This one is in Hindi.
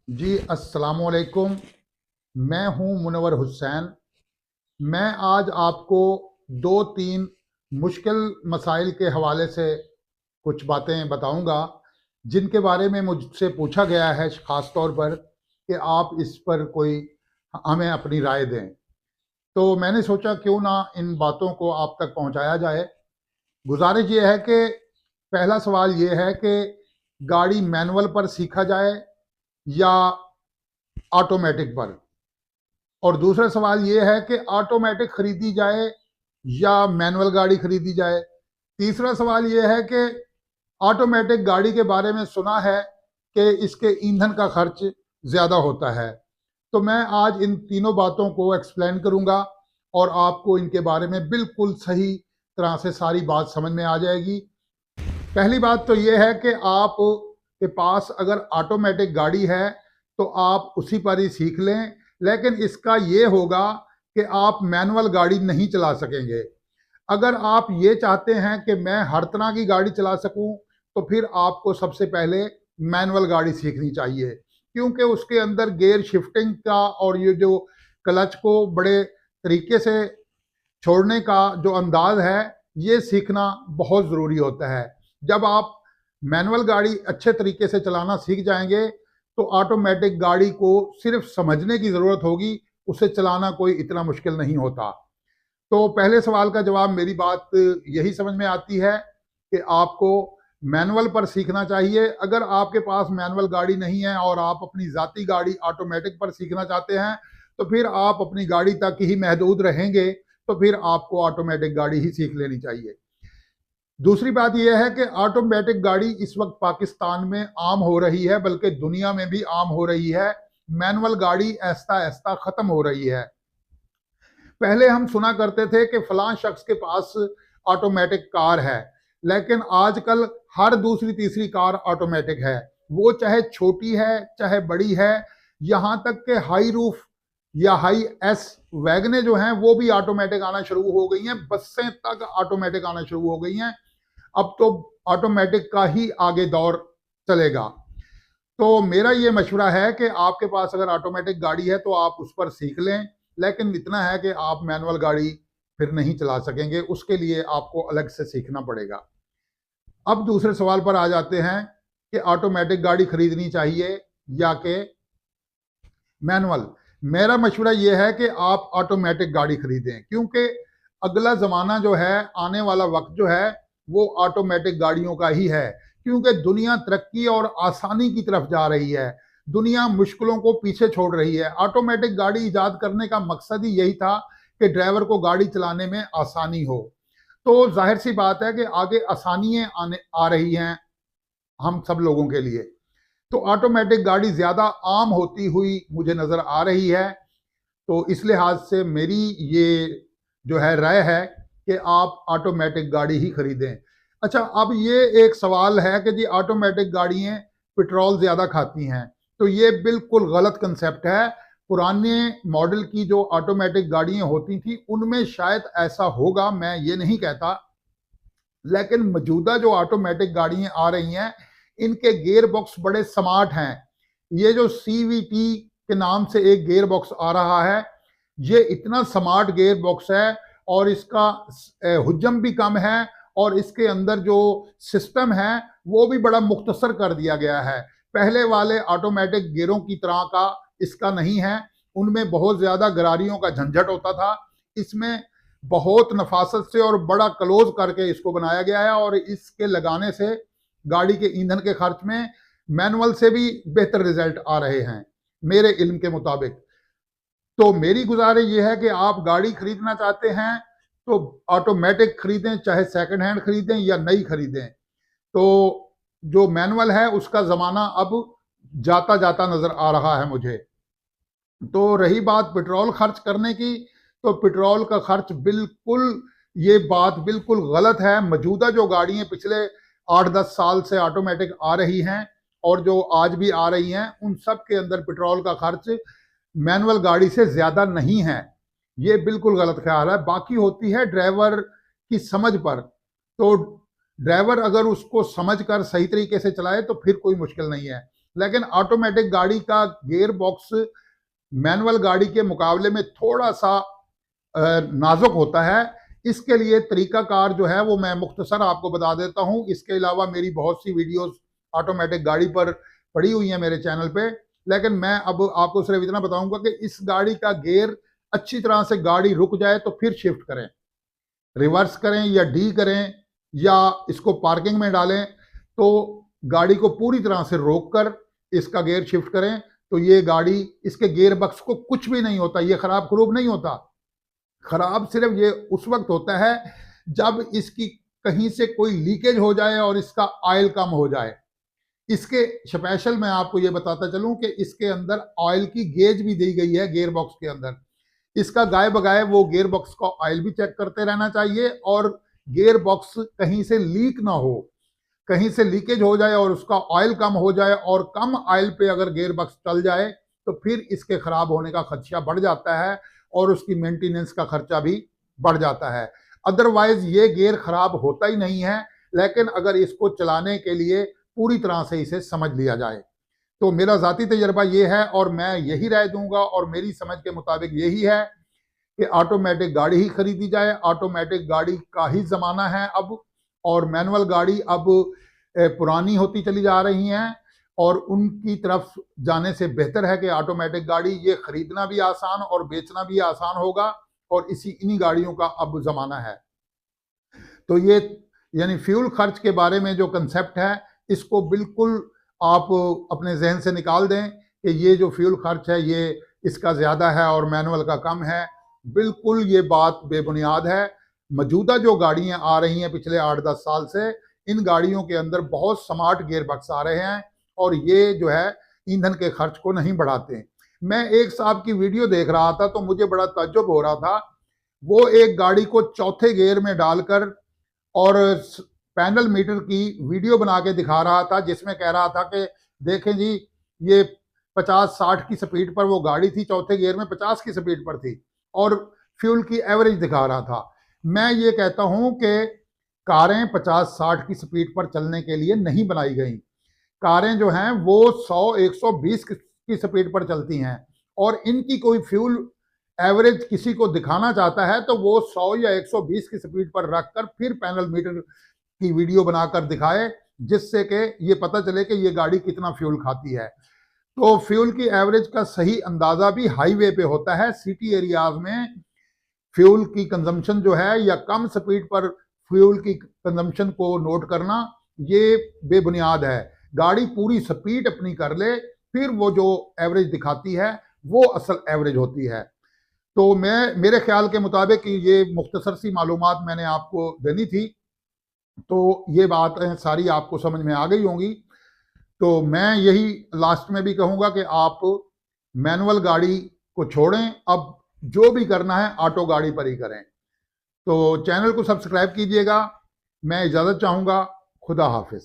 जी अस्सलाम वालेकुम। मैं हूं मुनव्वर हुसैन। मैं आज आपको दो तीन मुश्किल मसाइल के हवाले से कुछ बातें बताऊंगा जिनके बारे में मुझसे पूछा गया है ख़ास तौर पर कि आप इस पर कोई हमें अपनी राय दें। तो मैंने सोचा क्यों ना इन बातों को आप तक पहुंचाया जाए। गुजारिश ये है कि पहला सवाल ये है कि गाड़ी मैनुअल पर सीखा जाए या ऑटोमेटिक पर, और दूसरा सवाल ये है कि ऑटोमेटिक खरीदी जाए या मैनुअल गाड़ी खरीदी जाए। तीसरा सवाल ये है कि ऑटोमेटिक गाड़ी के बारे में सुना है कि इसके ईंधन का खर्च ज़्यादा होता है। तो मैं आज इन तीनों बातों को एक्सप्लेन करूंगा और आपको इनके बारे में बिल्कुल सही तरह से सारी बात समझ में आ जाएगी। पहली बात तो ये है कि आप के पास अगर ऑटोमेटिक गाड़ी है तो आप उसी पर ही सीख लें, लेकिन इसका ये होगा कि आप मैनुअल गाड़ी नहीं चला सकेंगे। अगर आप ये चाहते हैं कि मैं हर तरह की गाड़ी चला सकूं तो फिर आपको सबसे पहले मैनुअल गाड़ी सीखनी चाहिए, क्योंकि उसके अंदर गियर शिफ्टिंग का और ये जो क्लच को बड़े तरीके से छोड़ने का जो अंदाज है ये सीखना बहुत ज़रूरी होता है। जब आप मैनुअल गाड़ी अच्छे तरीके से चलाना सीख जाएंगे तो ऑटोमेटिक गाड़ी को सिर्फ समझने की ज़रूरत होगी, उसे चलाना कोई इतना मुश्किल नहीं होता। तो पहले सवाल का जवाब, मेरी बात यही समझ में आती है कि आपको मैनुअल पर सीखना चाहिए। अगर आपके पास मैनुअल गाड़ी नहीं है और आप अपनी ज़ाती गाड़ी ऑटोमेटिक पर सीखना चाहते हैं तो फिर आप अपनी गाड़ी तक ही महदूद रहेंगे, तो फिर आपको ऑटोमेटिक गाड़ी ही सीख लेनी चाहिए। दूसरी बात यह है कि ऑटोमेटिक गाड़ी इस वक्त पाकिस्तान में आम हो रही है, बल्कि दुनिया में भी आम हो रही है। मैनुअल गाड़ी ऐसा ऐसा खत्म हो रही है। पहले हम सुना करते थे कि फलां शख्स के पास ऑटोमेटिक कार है, लेकिन आजकल हर दूसरी तीसरी कार ऑटोमेटिक है। वो चाहे छोटी है चाहे बड़ी है, यहाँ तक के हाई रूफ या हाई एस वैगने जो हैं वो भी ऑटोमेटिक आना शुरू हो गई हैं। बसें तक ऑटोमेटिक आना शुरू हो गई हैं। अब तो ऑटोमेटिक का ही आगे दौर चलेगा। तो मेरा ये मशवरा है कि आपके पास अगर ऑटोमेटिक गाड़ी है तो आप उस पर सीख लें, लेकिन इतना है कि आप मैनुअल गाड़ी फिर नहीं चला सकेंगे, उसके लिए आपको अलग से सीखना पड़ेगा। अब दूसरे सवाल पर आ जाते हैं कि ऑटोमेटिक गाड़ी खरीदनी चाहिए या कि मैनुअल। मेरा मशवरा यह है कि आप ऑटोमेटिक गाड़ी खरीदें, क्योंकि अगला ज़माना जो है, आने वाला वक्त जो है वो ऑटोमेटिक गाड़ियों का ही है। क्योंकि दुनिया तरक्की और आसानी की तरफ जा रही है, दुनिया मुश्किलों को पीछे छोड़ रही है। ऑटोमेटिक गाड़ी ईजाद करने का मकसद ही यही था कि ड्राइवर को गाड़ी चलाने में आसानी हो। तो जाहिर सी बात है कि आगे आसानियां आने आ रही हैं हम सब लोगों के लिए। तो ऑटोमेटिक गाड़ी ज़्यादा आम होती हुई मुझे नज़र आ रही है। तो इस लिहाज से मेरी ये जो है राय है कि आप ऑटोमेटिक गाड़ी ही खरीदें। अच्छा, अब ये एक सवाल है कि जी ऑटोमेटिक गाड़ियाँ पेट्रोल ज़्यादा खाती हैं। तो ये बिल्कुल गलत कंसेप्ट है। पुराने मॉडल की जो ऑटोमेटिक गाड़ियाँ होती थी उनमें शायद ऐसा होगा, मैं ये नहीं कहता, लेकिन मौजूदा जो ऑटोमेटिक गाड़ियाँ आ रही हैं इनके गियर बॉक्स बड़े स्मार्ट हैं। ये जो CVT के नाम से एक गियर बॉक्स आ रहा है, ये इतना स्मार्ट गियर बॉक्स है और इसका हुज्जम भी कम है, और इसके अंदर जो सिस्टम है वो भी बड़ा मुख्तसर कर दिया गया है। पहले वाले ऑटोमेटिक गियरों की तरह का इसका नहीं है। उनमें बहुत ज़्यादा गरारियों का झंझट होता था। इसमें बहुत नफासत से और बड़ा क्लोज करके इसको बनाया गया है, और इसके लगाने से गाड़ी के ईंधन के खर्च में मैनुअल से भी बेहतर रिजल्ट आ रहे हैं मेरे इल्म के मुताबिक। तो मेरी गुजारिश ये है कि आप गाड़ी खरीदना चाहते हैं तो ऑटोमेटिक खरीदें, चाहे सेकंड हैंड खरीदें या नई खरीदें। तो जो मैनुअल है उसका ज़माना अब जाता जाता नज़र आ रहा है मुझे। तो रही बात पेट्रोल खर्च करने की, तो पेट्रोल का खर्च बिल्कुल, ये बात बिल्कुल गलत है। मौजूदा जो गाड़ियाँ पिछले 8-10 साल से ऑटोमेटिक आ रही हैं और जो आज भी आ रही हैं, उन सब के अंदर पेट्रोल का खर्च मैनुअल गाड़ी से ज़्यादा नहीं है। ये बिल्कुल गलत ख्याल है। बाकी होती है ड्राइवर की समझ पर। तो ड्राइवर अगर उसको समझ कर सही तरीके से चलाए तो फिर कोई मुश्किल नहीं है। लेकिन ऑटोमेटिक गाड़ी का गियर बॉक्स मैनुअल गाड़ी के मुकाबले में थोड़ा सा नाजुक होता है। इसके लिए तरीकाकार जो है वो मैं मुख्तसर आपको बता देता हूं। इसके अलावा मेरी बहुत सी वीडियोस ऑटोमेटिक गाड़ी पर पड़ी हुई हैं मेरे चैनल पे, लेकिन मैं अब आपको सिर्फ इतना बताऊंगा कि इस गाड़ी का गियर अच्छी तरह से गाड़ी रुक जाए तो फिर शिफ्ट करें, रिवर्स करें या डी करें या इसको पार्किंग में डालें, तो गाड़ी को पूरी तरह से रोक कर इसका गियर शिफ्ट करें तो ये गाड़ी, इसके गियर बक्स को कुछ भी नहीं होता, ये खराब खरूब नहीं होता। खराब सिर्फ ये उस वक्त होता है जब इसकी कहीं से कोई लीकेज हो जाए और इसका ऑयल कम हो जाए। इसके स्पेशल मैं आपको ये बताता चलूं कि इसके अंदर ऑयल की गेज भी दी गई है गियर बॉक्स के अंदर। इसका गाय बगाए वो गियर बॉक्स का ऑयल भी चेक करते रहना चाहिए और गियर बॉक्स कहीं से लीक ना हो, कहीं से लीकेज हो जाए और उसका ऑयल कम हो जाए और कम ऑयल पे अगर गियर बॉक्स चल जाए तो फिर इसके खराब होने का खदशा बढ़ जाता है और उसकी मेंटेनेंस का खर्चा भी बढ़ जाता है। अदरवाइज ये गियर खराब होता ही नहीं है, लेकिन अगर इसको चलाने के लिए पूरी तरह से इसे समझ लिया जाए। तो मेरा ज़ाती तजर्बा ये है और मैं यही राय दूंगा और मेरी समझ के मुताबिक यही है कि ऑटोमेटिक गाड़ी ही खरीदी जाए। ऑटोमेटिक गाड़ी का ही ज़माना है अब, और मैनुअल गाड़ी अब पुरानी होती चली जा रही हैं और उनकी तरफ जाने से बेहतर है कि ऑटोमेटिक गाड़ी, ये खरीदना भी आसान और बेचना भी आसान होगा और इन्हीं गाड़ियों का अब ज़माना है। तो ये यानी फ्यूल खर्च के बारे में जो कंसेप्ट है इसको बिल्कुल आप अपने जहन से निकाल दें कि ये जो फ्यूल खर्च है ये इसका ज़्यादा है और मैनुअल का कम है। बिल्कुल ये बात बेबुनियाद है। मौजूदा जो गाड़ियां आ रही हैं पिछले 8-10 साल से, इन गाड़ियों के अंदर बहुत स्मार्ट गियर बक्स आ रहे हैं और ये जो है ईंधन के खर्च को नहीं बढ़ाते। मैं एक साहब की वीडियो देख रहा था तो मुझे बड़ा ताज्जुब हो रहा था। वो एक गाड़ी को चौथे गियर में डालकर और पैनल मीटर की वीडियो बना के दिखा रहा था, जिसमें कह रहा था कि देखें जी ये 50-60 की स्पीड पर वो गाड़ी थी, चौथे गियर में 50 की स्पीड पर थी और फ्यूल की एवरेज दिखा रहा था। मैं ये कहता हूं कि कारें 50-60 की स्पीड पर चलने के लिए नहीं बनाई गई। कारें जो हैं वो 100-120 की स्पीड पर चलती हैं और इनकी कोई फ्यूल एवरेज किसी को दिखाना चाहता है तो वो 100 या 120 की स्पीड पर रखकर फिर पैनल मीटर की वीडियो बनाकर दिखाए, जिससे कि ये पता चले कि ये गाड़ी कितना फ्यूल खाती है। तो फ्यूल की एवरेज का सही अंदाजा भी हाईवे पे होता है। सिटी एरियाज में फ्यूल की कंजम्पशन जो है या कम स्पीड पर फ्यूल की कंजम्पशन को नोट करना ये बेबुनियाद है। गाड़ी पूरी स्पीड अपनी कर ले, फिर वो जो एवरेज दिखाती है वो असल एवरेज होती है। तो मेरे ख्याल के मुताबिक ये मुख्तसर सी मालूमात मैंने आपको देनी थी, तो ये बात सारी आपको समझ में आ गई होंगी। तो मैं यही लास्ट में भी कहूँगा कि आप मैनुअल गाड़ी को छोड़ें, अब जो भी करना है ऑटो गाड़ी पर ही करें। तो चैनल को सब्सक्राइब कीजिएगा। मैं इजाज़त चाहूँगा। खुदा हाफिज़।